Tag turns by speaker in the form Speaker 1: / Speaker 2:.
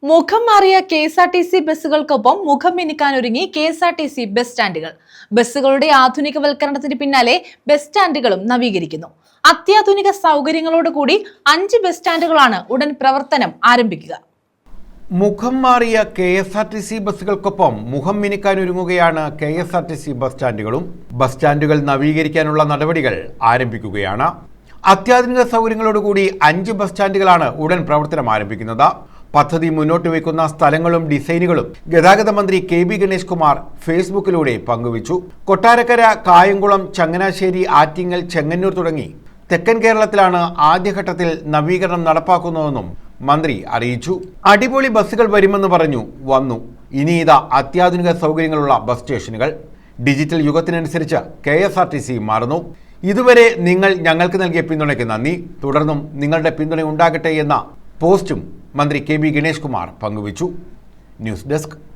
Speaker 1: മുഖം മാറിയ കെ.എസ്.ആർ.ടി.സി ബസ്സുകൾക്കൊപ്പം മുഖം മിനുക്കാനൊരുങ്ങി കെ.എസ്.ആർ.ടി.സി ബസ് സ്റ്റാൻഡുകൾ. ബസ്സുകളുടെ ആധുനികവൽക്കരണത്തിന് പിന്നാലെ ബസ് സ്റ്റാൻഡുകളും നവീകരിക്കുന്നു. അത്യാധുനിക സൗകര്യങ്ങളോടുകൂടി 5 ബസ് സ്റ്റാൻഡുകളാണ് ഉടൻ പ്രവർത്തനം ആരംഭിക്കുക.
Speaker 2: മുഖം മാറിയ കെ.എസ്.ആർ.ടി.സി ബസ്സുകൾക്കൊപ്പം മുഖം മിനുക്കാനൊരുങ്ങുകയാണ് കെ.എസ്.ആർ.ടി.സി ബസ് സ്റ്റാൻഡുകളും. ബസ് സ്റ്റാൻഡുകൾ നവീകരിക്കാനുള്ള നടപടികൾ ആരംഭിക്കുകയാണ്. അത്യാധുനിക സൗകര്യങ്ങളോടുകൂടി 5 ബസ് സ്റ്റാൻഡുകളാണ് ഉടൻ പ്രവർത്തനം ആരംഭിക്കുന്നത്. പദ്ധതി മുന്നോട്ട് വയ്ക്കുന്ന സ്ഥലങ്ങളും ഡിസൈനുകളും ഗതാഗത മന്ത്രി കെ.ബി. ഗണേഷ് കുമാർ ഫേസ്ബുക്കിലൂടെ പങ്കുവച്ചു. കൊട്ടാരക്കര, കായംകുളം, ചങ്ങനാശ്ശേരി, ആറ്റിങ്ങൽ, ചെങ്ങന്നൂർ തുടങ്ങി തെക്കൻ കേരളത്തിലാണ് ആദ്യഘട്ടത്തിൽ നവീകരണം നടപ്പാക്കുന്നതെന്നും മന്ത്രി അറിയിച്ചു. അടിപൊളി ബസ്സുകൾ വരുമെന്ന് പറഞ്ഞു, വന്നു. ഇനി ഇതാ അത്യാധുനിക സൗകര്യങ്ങളുള്ള ബസ് സ്റ്റേഷനുകൾ. ഡിജിറ്റൽ യുഗത്തിനനുസരിച്ച് കെ.എസ്.ആർ.ടി.സി മാറുന്നു. ഇതുവരെ നിങ്ങൾ ഞങ്ങൾക്ക് നൽകിയ പിന്തുണയ്ക്ക് നന്ദി. തുടർന്നും നിങ്ങളുടെ പിന്തുണ ഉണ്ടാകട്ടെ എന്ന പോസ്റ്റും മന്ത്രി കെ.ബി. ഗണേഷ് കുമാർ പങ്കുവച്ചു. News desk.